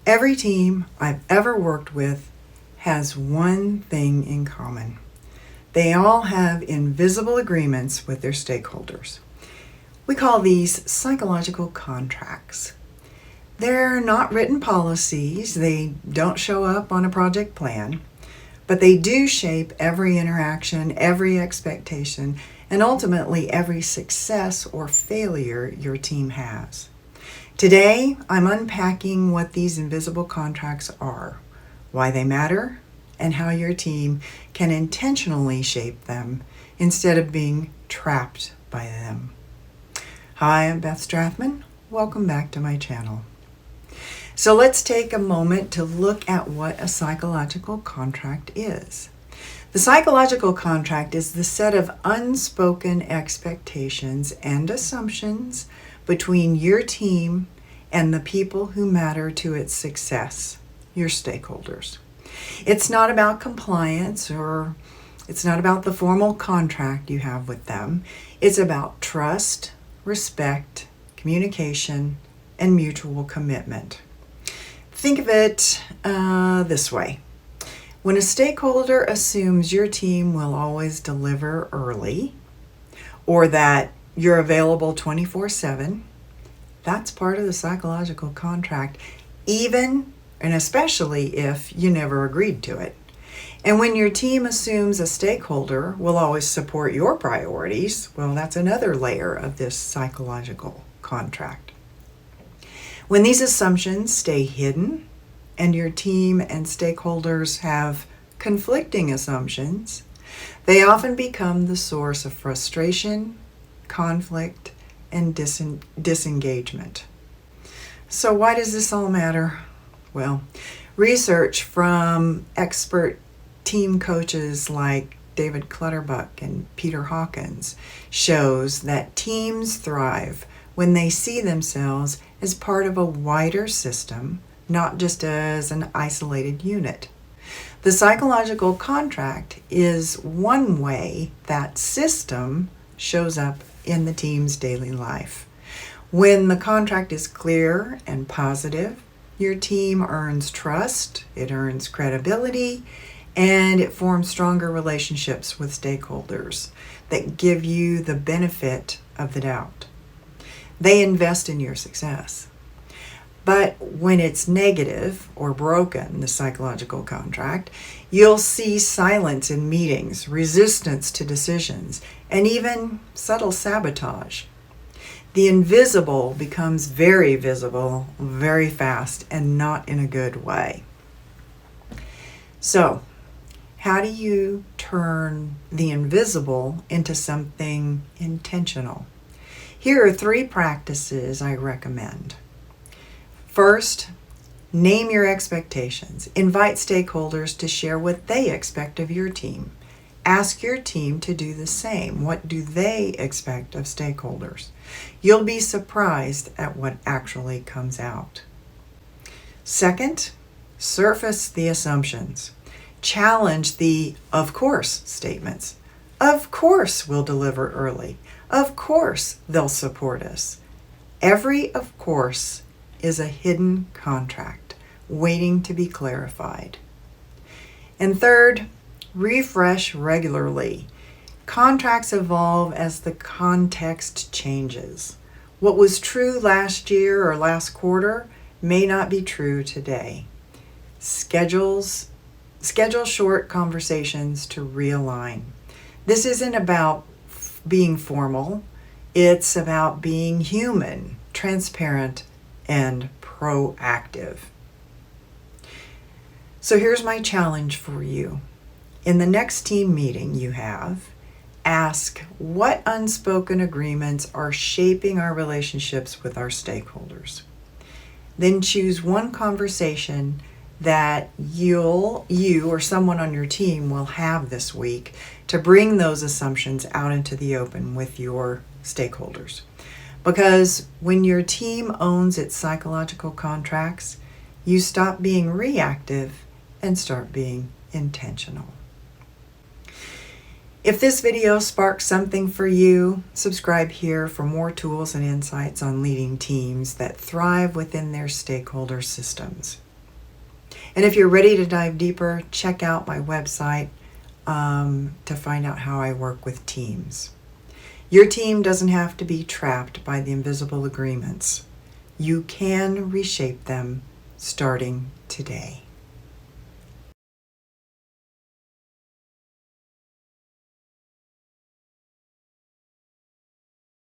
Every team I've ever worked with has one thing in common. They all have invisible agreements with their stakeholders. We call these psychological contracts. They're not written policies, they don't show up on a project plan, but they do shape every interaction, every expectation, and ultimately every success or failure your team has. Today, I'm unpacking what these invisible contracts are, why they matter, and how your team can intentionally shape them instead of being trapped by them. Hi, I'm Beth Strathman. Welcome back to my channel. So let's take a moment to look at what a psychological contract is. The psychological contract is the set of unspoken expectations and assumptions between your team and the people who matter to its success, your stakeholders. It's not about compliance or it's not about the formal contract you have with them. It's about trust, respect, communication, and mutual commitment. Think of it this way. When a stakeholder assumes your team will always deliver early or that you're available 24/7, that's part of the psychological contract, even and especially if you never agreed to it. And when your team assumes a stakeholder will always support your priorities, well, that's another layer of this psychological contract. When these assumptions stay hidden and your team and stakeholders have conflicting assumptions, they often become the source of frustration, conflict, and disengagement. So why does this all matter? Well, research from expert team coaches like David Clutterbuck and Peter Hawkins shows that teams thrive when they see themselves as part of a wider system, not just as an isolated unit. The psychological contract is one way that system shows up in the team's daily life. When the contract is clear and positive, your team earns trust, it earns credibility, and it forms stronger relationships with stakeholders that give you the benefit of the doubt. They invest in your success. But when it's negative or broken, the psychological contract, you'll see silence in meetings, resistance to decisions, and even subtle sabotage. The invisible becomes very visible very fast and not in a good way. So, how do you turn the invisible into something intentional? Here are 3 practices I recommend. First, name your expectations. Invite stakeholders to share what they expect of your team. Ask your team to do the same. What do they expect of stakeholders? You'll be surprised at what actually comes out. Second, surface the assumptions. Challenge the "of course" statements. Of course we'll deliver early. Of course they'll support us. Every "of course" is a hidden contract waiting to be clarified. And third, refresh regularly. Contracts evolve as the context changes. What was true last year or last quarter may not be true today. Schedule short conversations to realign. This isn't about being formal. It's about being human, transparent, and proactive. So here's my challenge for you. In the next team meeting you have, ask what unspoken agreements are shaping our relationships with our stakeholders. Then choose one conversation that you or someone on your team will have this week to bring those assumptions out into the open with your stakeholders. Because when your team owns its psychological contracts, you stop being reactive and start being intentional. If this video sparked something for you, subscribe here for more tools and insights on leading teams that thrive within their stakeholder systems. And if you're ready to dive deeper, check out my website to find out how I work with teams. Your team doesn't have to be trapped by the invisible agreements. You can reshape them starting today.